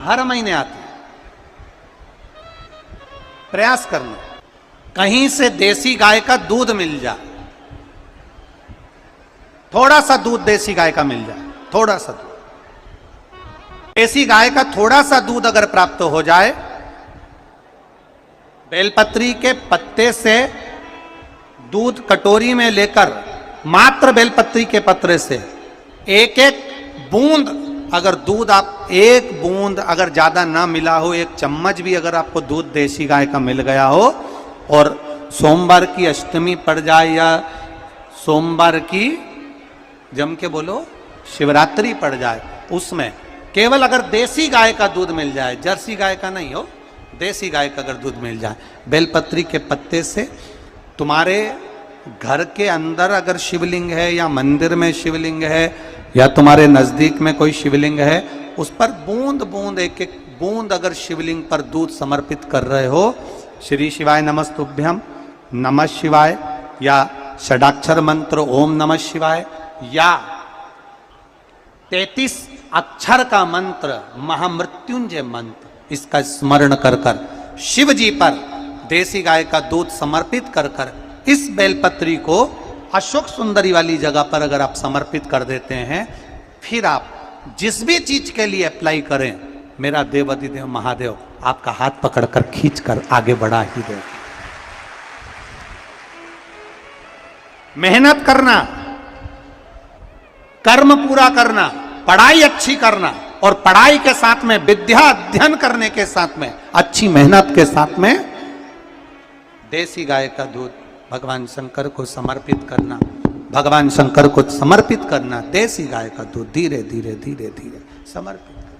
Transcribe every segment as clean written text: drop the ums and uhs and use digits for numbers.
हर महीने आती है। प्रयास करना कहीं से देसी गाय का दूध मिल जाए, थोड़ा सा दूध देसी गाय का मिल जाए, थोड़ा सा दूध देसी गाय का थोड़ा सा दूध अगर प्राप्त हो जाए, बेलपत्री के पत्ते से दूध कटोरी में लेकर, मात्र बेलपत्री के पत्रे से एक एक बूंद अगर दूध, आप एक बूंद अगर ज्यादा ना मिला हो, एक चम्मच भी अगर आपको दूध देसी गाय का मिल गया हो, और सोमवार की अष्टमी पड़ जाए या सोमवार की जम के बोलो शिवरात्रि पड़ जाए, उसमें केवल अगर देसी गाय का दूध मिल जाए, जर्सी गाय का नहीं हो, देसी गाय का अगर दूध मिल जाए, बेलपत्री के पत्ते से, तुम्हारे घर के अंदर अगर शिवलिंग है या मंदिर में शिवलिंग है या तुम्हारे नजदीक में कोई शिवलिंग है, उस पर बूंद बूंद एक एक बूंद अगर शिवलिंग पर दूध समर्पित कर रहे हो, श्री शिवाय नमस्तुभ्यम, नमः शिवाय, या षडाक्षर मंत्र ओम नमः शिवाय, या 33 अक्षर का मंत्र महामृत्युंजय मंत्र, इसका स्मरण कर कर शिव जी पर देसी गाय का दूध समर्पित कर कर इस बेलपत्री को अशोक सुंदरी वाली जगह पर अगर आप समर्पित कर देते हैं, फिर आप जिस भी चीज के लिए अप्लाई करें, मेरा देवाधिदेव महादेव आपका हाथ पकड़कर खींचकर आगे बढ़ा ही दे। मेहनत करना, कर्म पूरा करना, पढ़ाई अच्छी करना, और पढ़ाई के साथ में विद्या अध्ययन करने के साथ में अच्छी मेहनत के साथ में देसी गाय का दूध भगवान शंकर को समर्पित करना, भगवान शंकर को समर्पित करना, देसी गाय का दूध धीरे धीरे धीरे धीरे समर्पित करना,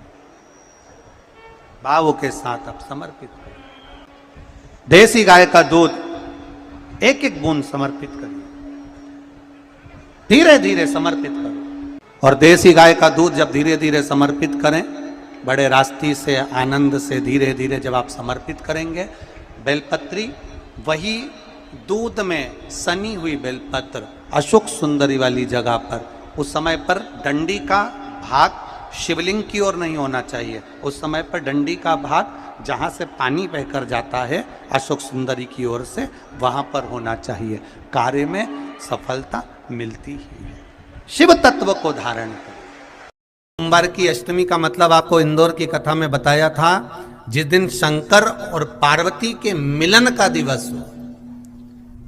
भावों के साथ आप समर्पित करें। देसी गाय का दूध एक एक बूंद समर्पित करिए, धीरे धीरे समर्पित करो। और देसी गाय का दूध जब धीरे धीरे समर्पित करें, बड़े रास्ते से आनंद से धीरे धीरे जब आप समर्पित करेंगे, बेलपत्री वही दूध में सनी हुई बेलपत्र अशोक सुंदरी वाली जगह पर, उस समय पर डंडी का भाग शिवलिंग की ओर नहीं होना चाहिए, उस समय पर डंडी का भाग जहाँ से पानी बहकर जाता है अशोक सुंदरी की ओर से, वहाँ पर होना चाहिए। कार्य में सफलता मिलती ही है। शिव तत्व को धारण कर। सोमवार की अष्टमी का मतलब आपको इंदौर की कथा में बताया था, जिस दिन शंकर और पार्वती के मिलन का दिवस हो,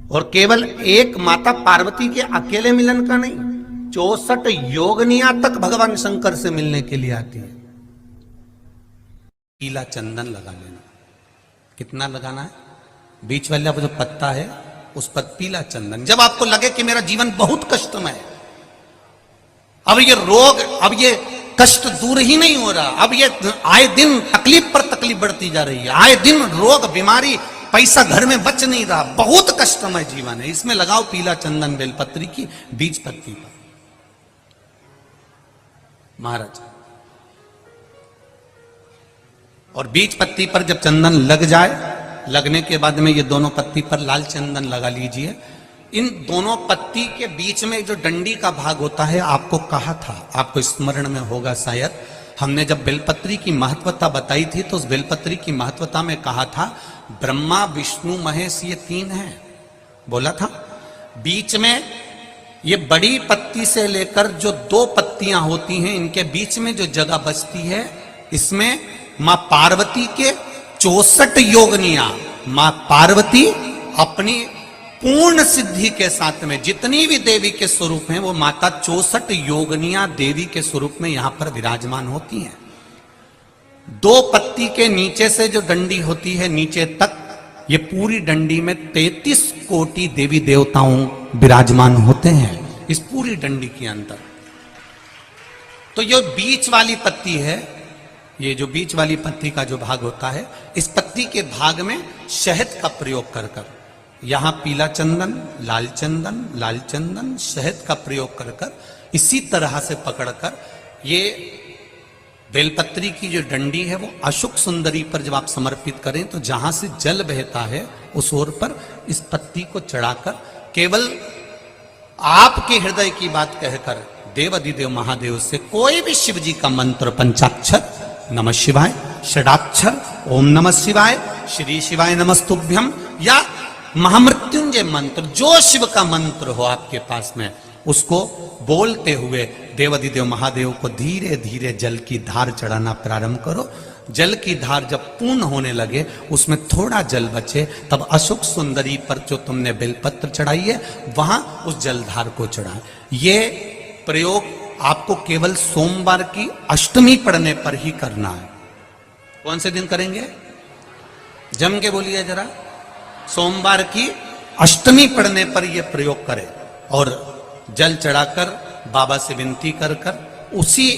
और केवल एक माता पार्वती के अकेले मिलन का नहीं, 64 योगनिया तक भगवान शंकर से मिलने के लिए आती है। पीला चंदन लगा लेना। कितना लगाना है? बीच वाला जो पत्ता है उस पर पीला चंदन। जब आपको लगे कि मेरा जीवन बहुत कष्टमय है, अब ये रोग, अब ये कष्ट दूर ही नहीं हो रहा, अब ये आए दिन तकलीफ पर तकलीफ बढ़ती जा रही है, आए दिन रोग बीमारी, पैसा घर में बच नहीं रहा, बहुत कष्टमय जीवन है, इसमें लगाओ पीला चंदन बेलपत्री की बीज पत्ती पर। महाराज, और बीज पत्ती पर जब चंदन लग जाए, लगने के बाद में ये दोनों पत्ती पर लाल चंदन लगा लीजिए। इन दोनों पत्ती के बीच में जो डंडी का भाग होता है, आपको कहा था, आपको स्मरण में होगा शायद, हमने जब बेलपत्री की महत्वता बताई थी तो उस बेलपत्री की महत्वता में कहा था ब्रह्मा विष्णु महेश ये 3 हैं, बोला था। बीच में ये बड़ी पत्ती से लेकर जो 2 पत्तियां होती हैं, इनके बीच में जो जगह बचती है, इसमें मां पार्वती के 64 योगनिया, मां पार्वती अपनी पूर्ण सिद्धि के साथ में जितनी भी देवी के स्वरूप हैं, वो माता 64 योगनिया देवी के स्वरूप में यहां पर विराजमान होती हैं। 2 पत्ती के नीचे से जो डंडी होती है नीचे तक, ये पूरी डंडी में 33 कोटि देवी देवताओं विराजमान होते हैं इस पूरी डंडी के अंदर। तो ये बीच वाली पत्ती है, ये जो बीच वाली पत्ती का जो भाग होता है, इस पत्ती के भाग में शहद का प्रयोग कर कर, यहां पीला चंदन, लाल चंदन, लाल चंदन, शहद का प्रयोग कर कर, इसी तरह से पकड़कर ये बेलपत्री की जो डंडी है वो अशोक सुंदरी पर जब आप समर्पित करें, तो जहां से जल बहता है उस ओर पर इस पत्ती को चढ़ाकर केवल आपके हृदय की बात कहकर देवाधिदेव महादेव से कोई भी शिव जी का मंत्र पंचाक्षर नमः शिवाय, षडाक्षर ओम नमः शिवाय, श्री शिवाय नमस्तुभ्यम, या महामृत्युंजय मंत्र, जो शिव का मंत्र हो आपके पास में, उसको बोलते हुए देवाधिदेव महादेव को धीरे धीरे जल की धार चढ़ाना प्रारंभ करो। जल की धार जब पूर्ण होने लगे, उसमें थोड़ा जल बचे, तब अशोक सुंदरी पर जो तुमने बेलपत्र चढ़ाई है वहां उस जलधार को चढ़ा। ये प्रयोग आपको केवल सोमवार की अष्टमी पढ़ने पर ही करना है। कौन से दिन करेंगे? जम के बोलिए जरा। सोमवार की अष्टमी पढ़ने पर यह प्रयोग करें और जल चढ़ाकर बाबा से विनती कर उसी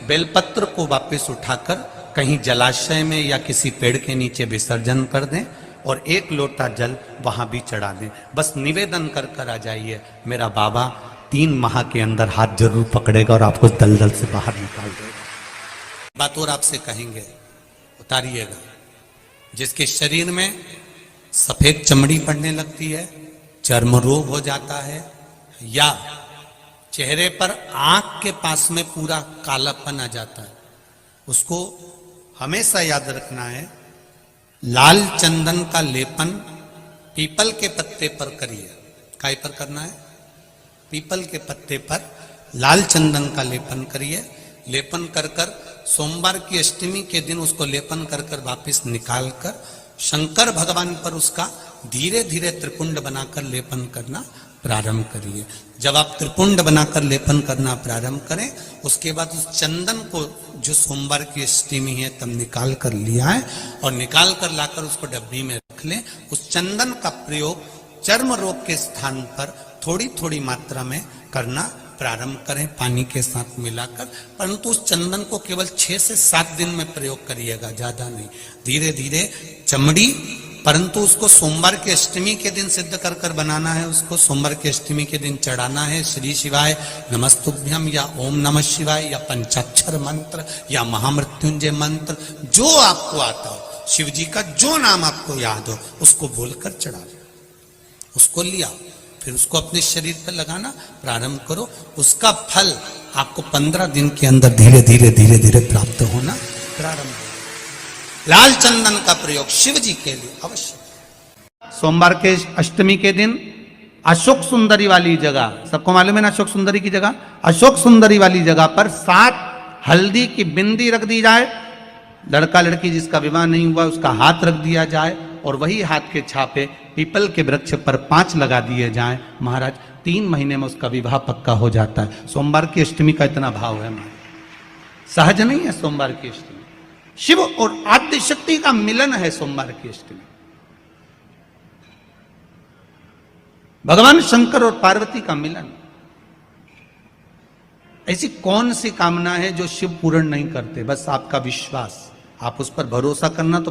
बेलपत्र को वापस उठाकर कहीं जलाशय में या किसी पेड़ के नीचे विसर्जन कर दें और एक लोटा जल वहां भी चढ़ा दें। बस निवेदन कर आ जाइए, मेरा बाबा 3 माह के अंदर हाथ जरूर पकड़ेगा और आपको दलदल से बाहर निकाल देगा। बात और आपसे कहेंगे, उतारिएगा। जिसके शरीर में सफेद चमड़ी पड़ने लगती है, चर्म रोग हो जाता है, या चेहरे पर आंख के पास में पूरा कालापन आ जाता है, उसको हमेशा याद रखना है, लाल चंदन का लेपन पीपल के पत्ते पर करिए। काय पर करना है? पीपल के पत्ते पर लाल चंदन का लेपन करिए। लेपन कर सोमवार की अष्टमी के दिन उसको लेपन कर वापस निकाल कर शंकर भगवान पर उसका धीरे धीरे त्रिपुंड बनाकर लेपन करना प्रारंभ करिए। जब आप त्रिपुंड बनाकर लेपन करना प्रारंभ करें, उसके बाद उस चंदन को जो सोमवार की अष्टमी है तब निकाल कर लिया है और निकाल कर लाकर उसको डब्बी में रख लें। उस चंदन का प्रयोग चर्म रोग के स्थान पर थोड़ी थोड़ी मात्रा में करना प्रारंभ करें, पानी के साथ मिलाकर। परंतु उस चंदन को केवल 6 से 7 दिन में प्रयोग करिएगा, ज्यादा नहीं। धीरे धीरे चमड़ी, परंतु उसको सोमवार की अष्टमी के दिन सिद्ध कर बनाना है। उसको सोमवार की अष्टमी के दिन चढ़ाना है श्री शिवाय नमस्तुभ्यम या ओम नमः शिवाय या पंचाक्षर मंत्र या महामृत्युंजय मंत्र, जो आपको आता हो, शिव जी का जो नाम आपको याद हो उसको बोलकर चढ़ा। उसको लिया, फिर उसको अपने शरीर पर लगाना प्रारंभ करो। उसका फल आपको 15 दिन के अंदर धीरे धीरे धीरे धीरे प्राप्त होना प्रारंभ हो। लाल चंदन का प्रयोग शिव जी के लिए अवश्य। सोमवार के अष्टमी के दिन अशोक सुंदरी वाली जगह, सबको मालूम है ना अशोक सुंदरी की जगह, अशोक सुंदरी वाली जगह पर 7 हल्दी की बिंदी रख दी जाए। लड़का लड़की जिसका विवाह नहीं हुआ उसका हाथ रख दिया जाए और वही हाथ के छापे पीपल के वृक्ष पर 5 लगा दिए जाएं। महाराज 3 महीने में उसका विवाह पक्का हो जाता है। सोमवार की अष्टमी का इतना भाव है, सहज नहीं है। सोमवार की अष्टमी शिव और आद्य शक्ति का मिलन है। सोमवार की अष्टमी भगवान शंकर और पार्वती का मिलन। ऐसी कौन सी कामना है जो शिव पूर्ण नहीं करते? बस आपका विश्वास, आप उस पर भरोसा करना तो